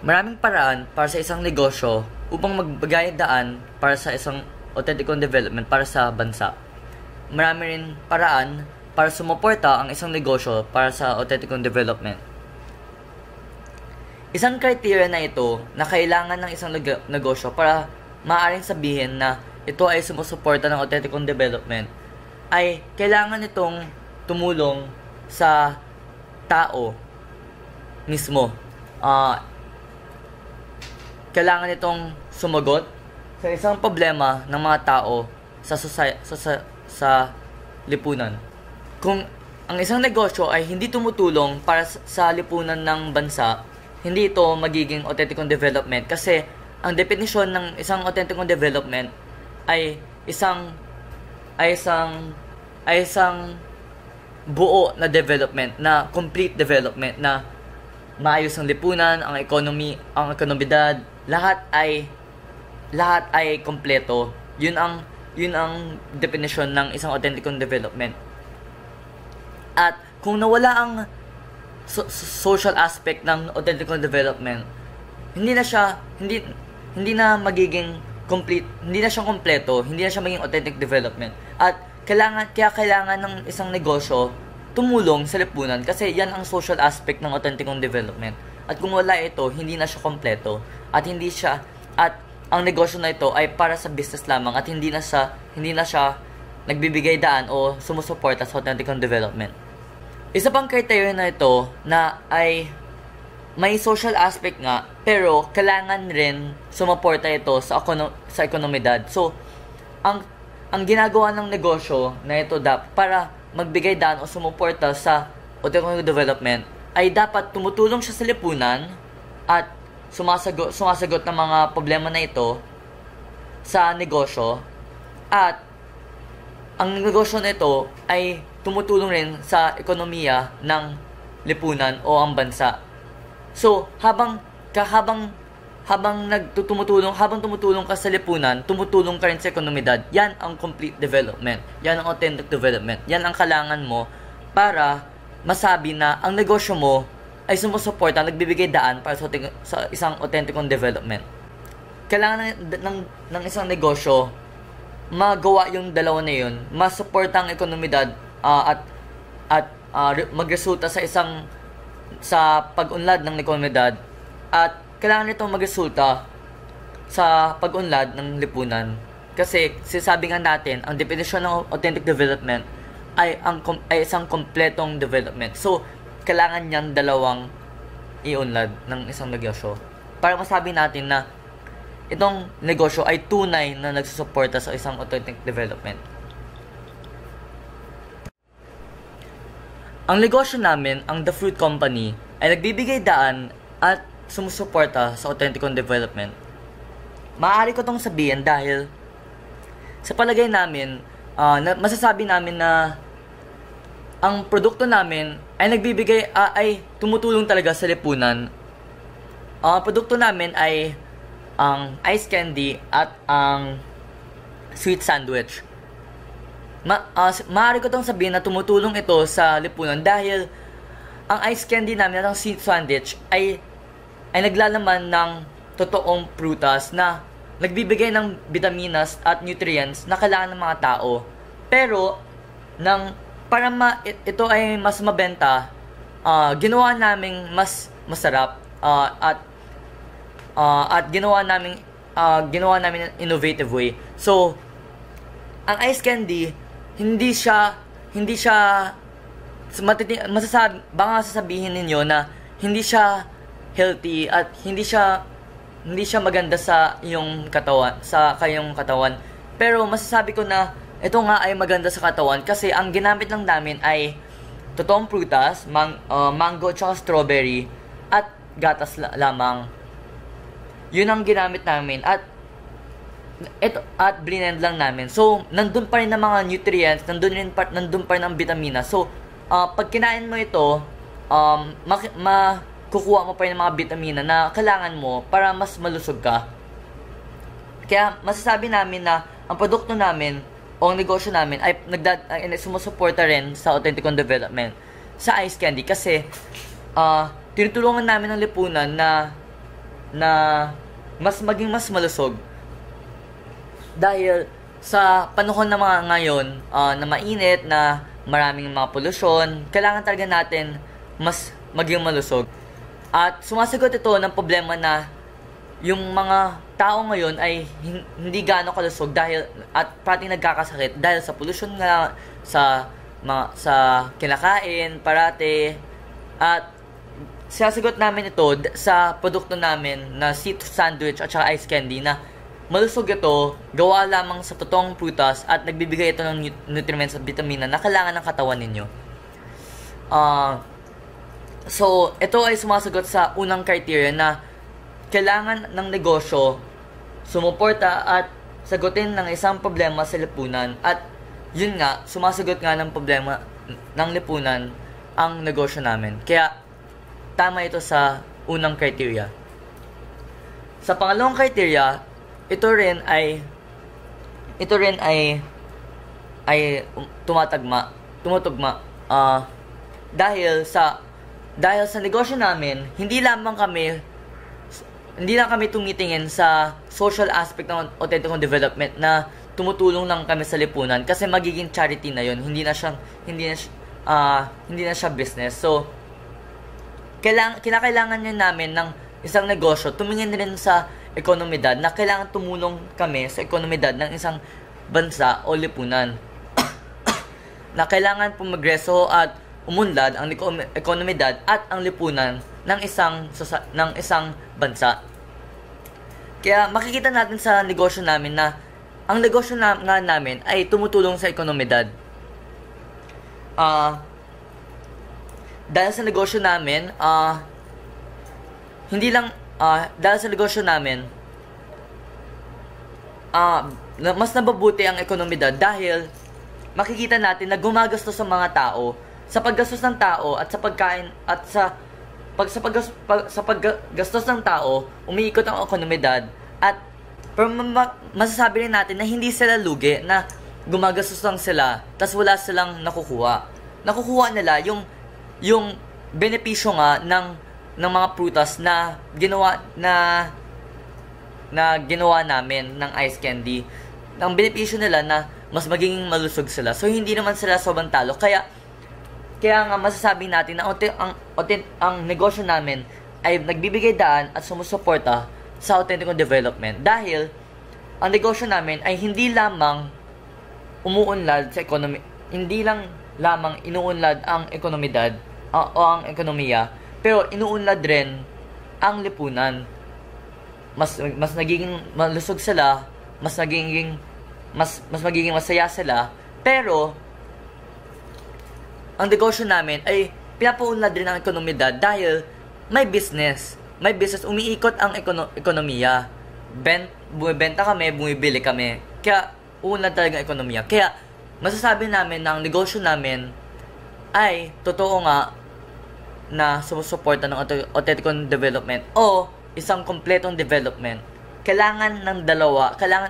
Maraming paraan para sa isang negosyo upang magbigay daan para sa isang authentic development para sa bansa. Marami rin paraan para sumuporta ang isang negosyo para sa authentic development. Isang criteria na ito na kailangan ng isang negosyo para maaaring sabihin na ito ay sumusuporta ng authentic development ay kailangan itong tumulong sa tao mismo. Kailangan itong sumagot sa isang problema ng mga tao sa lipunan. Kung ang isang negosyo ay hindi tumutulong para sa lipunan ng bansa, hindi ito magiging authentic development kasi ang definisyon ng isang authentic development ay isang buo na development, na complete development, na maayos ang lipunan, ang economy, ang ekonomidad, lahat ay kompleto. Yun ang definition ng isang authentic development. At kung nawala ang social aspect ng authentic development, hindi na magiging complete, hindi na siya kompleto, hindi na siya maging authentic development. At kailangan ng isang negosyo tumulong sa lipunan kasi yan ang social aspect ng authentic development. At kung wala ito, hindi na siya kompleto at ang negosyo na ito ay para sa business lamang at hindi na siya nagbibigay daan o sumusuporta sa authentic development. Isa pang criteria na ito na ay may social aspect nga pero kailangan rin sumuporta ito sa ekonomidad. So, ang ginagawa ng negosyo na ito para magbigay daan o sumuporta sa authentic development ay dapat tumutulong siya sa lipunan at sumasagot ng mga problema na ito sa negosyo, at ang negosyo na ito ay tumutulong rin sa ekonomiya ng lipunan o ang bansa. So, habang tumutulong ka sa lipunan, tumutulong ka rin sa ekonomidad. Yan ang complete development. Yan ang authentic development. Yan ang kailangan mo para masabi na ang negosyo mo ay sumusuporta, nagbibigay daan para sa isang authentic development. Kailangan ng isang negosyo magawa yung dalawa na yun, masuporta ang ekonomidad at magresulta sa pag-unlad ng ekonomidad, at kailangan nito magresulta sa pag-unlad ng lipunan. Kasi sinasabi nga natin, ang definition ng authentic development ay isang kompletong development. So, kailangan niyang dalawang iunlad ng isang negosyo para masabi natin na itong negosyo ay tunay na nagsusuporta sa isang authentic development. Ang negosyo namin, ang The Fruit Company, ay nagbibigay daan at sumusuporta sa authentic development. Maaari ko itong sabihin dahil sa palagay namin, masasabi namin na ang produkto namin ay tumutulong talaga sa lipunan. Ang produkto namin ay ang ice candy at ang sweet sandwich. Maaari ko itong sabihin na tumutulong ito sa lipunan dahil ang ice candy namin at ang sweet sandwich ay naglalaman ng totoong prutas na nagbibigay ng vitaminas at nutrients na kailangan ng mga tao. Pero para ito ay mas mabenta, ginawa naming mas masarap at ginawa namin innovative way. So, ang ice candy baka sasabihin ninyo na hindi siya healthy at hindi siya maganda sa iyong katawan, sa kayong katawan. Pero masasabi ko na ito nga ay maganda sa katawan kasi ang ginamit lang namin ay totoong prutas, mango at strawberry at gatas lamang. Yun ang ginamit namin at blend lang namin. So, nandun pa rin ang mga nutrients, nandun pa rin ang vitamina. So, pag kinain mo ito, kukuha mo pa rin ang mga vitamina na kailangan mo para mas malusog ka. Kaya, masasabi namin na ang produkto namin o ang negosyo namin ay sumusuporta rin sa authentic development sa ice candy kasi tinutulungan namin ang lipunan na na maging mas malusog. Dahil sa panahon na mga ngayon na mainit, na maraming mga polusyon, kailangan talaga natin mas maging malusog. At sumasagot ito ng problema na yung mga tao ngayon ay hindi gaano kalusog dahil at parating nagkakasakit dahil sa pollution nga, sa kinakain parati. At sinasagot namin ito sa produkto namin na seed sandwich at saka ice candy na malusog ito, gawa lamang sa totoong prutas at nagbibigay ito ng nutrients at vitamina na kailangan ng katawan ninyo. So, ito ay sumasagot sa unang criteria na kailangan ng negosyo sumuporta at sagutin ng isang problema sa lipunan. At yun nga, sumasagot nga ng problema ng lipunan ang negosyo namin. Kaya, tama ito sa unang criteria. Sa pangalawang criteria, ito rin ay tumutugma dahil sa negosyo namin, hindi lang kami tumitingin sa social aspect ng authentic development na tumutulong lang kami sa lipunan kasi magiging charity na yon, hindi na siya business. So kinakailangan niya namin ng isang negosyo tumingin rin sa ekonomidad, na kailangan tumulong kami sa ekonomidad ng isang bansa o lipunan na kailangan pumagreso at umunlad ang ekonomidad at ang lipunan ng isang bansa. Kaya makikita natin sa negosyo namin na ang negosyo namin ay tumutulong sa ekonomidad. Dahil sa negosyo namin, mas nababuti ang ekonomidad dahil makikita natin na gumagastos sa mga tao, sa paggastos ng tao at sa pagkain at sa paggastos ng tao, umiikot ang ekonomidad. At masasabi rin natin na hindi sila lugi, na gumagastos lang sila tas wala silang nakukuha nila yung benepisyo nga ng mga prutas na ginawa namin ng ice candy. Ang benepisyo nila na mas magiging malusog sila. So hindi naman sila sobrang talo. Kaya nga masasabi natin na ang negosyo namin ay nagbibigay daan at sumusuporta sa authentic development. Dahil ang negosyo namin ay hindi lamang umuunlad sa hindi lang lamang inuunlad ang ekonomidad o ang ekonomiya, pero inuunlad rin ang lipunan. Mas nagiging malusog sila, mas magiging masaya sila, pero ang negosyo namin ay pinapaunlad rin ang ekonomidad dahil may business, umiikot ang ekonomiya. Bumibenta kami, bumibili kami. Kaya unlad talaga ang ekonomiya. Kaya masasabi namin na ang negosyo namin ay totoo nga na sumusuporta ng authentic development o isang kompletong development. Kailangan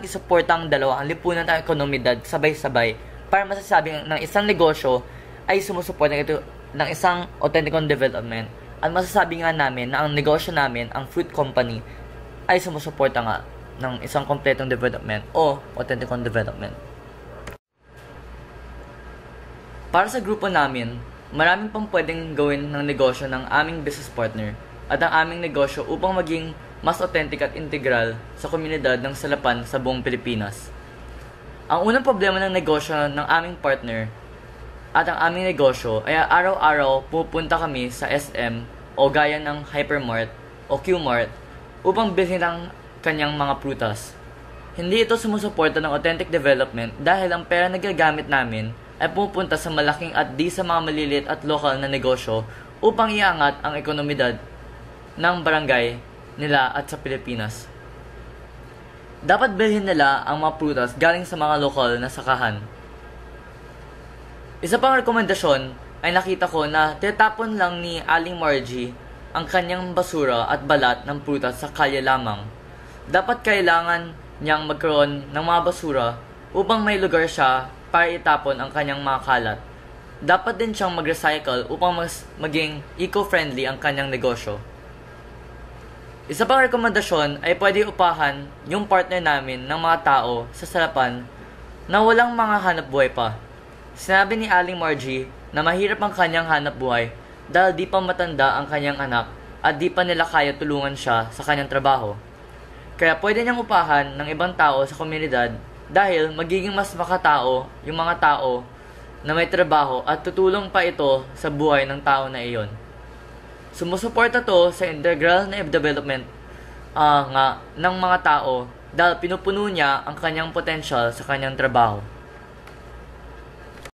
isuporta ang dalawa, ang lipunan at ang ekonomidad sabay-sabay para masasabi ng isang negosyo ay sumusuporta ng isang authentic development. At masasabi nga namin na ang negosyo namin, ang fruit company, ay sumusuporta nga ng isang kompletong development o authentic development. Para sa grupo namin, maraming pang pwedeng gawin ng negosyo ng aming business partner at ang aming negosyo upang maging mas authentic at integral sa komunidad ng Salapan sa buong Pilipinas. Ang unang problema ng negosyo ng aming partner at ang aming negosyo ay araw-araw pupunta kami sa SM o gaya ng Hypermart o Qmart upang bilhin ang kanyang mga prutas. Hindi ito sumusuporta ng authentic development dahil ang pera na ginagamit namin ay pupunta sa malaking at di sa mga maliliit at lokal na negosyo upang iangat ang ekonomidad ng barangay nila at sa Pilipinas. Dapat bilhin nila ang mga prutas galing sa mga lokal na sakahan. Isa pang rekomendasyon ay nakita ko na tinatapon lang ni Aling Margie ang kanyang basura at balat ng prutas sa kalye lamang. Dapat kailangan niyang magkaroon ng mga basura upang may lugar siya para itapon ang kanyang mga kalat. Dapat din siyang mag-recycle upang mas maging eco-friendly ang kanyang negosyo. Isa pang rekomendasyon ay pwede upahan yung partner namin ng mga tao sa Salapan na walang mga hanap buhay pa. Sinabi ni Aling Margie na mahirap ang kanyang hanap buhay dahil di pa matanda ang kanyang anak at di pa nila kaya tulungan siya sa kanyang trabaho. Kaya pwede niyang upahan ng ibang tao sa komunidad dahil magiging mas makatao yung mga tao na may trabaho at tutulong pa ito sa buhay ng tao na iyon. Sumusuporta to sa integral na development ng mga tao dahil pinupuno niya ang kanyang potensyal sa kanyang trabaho.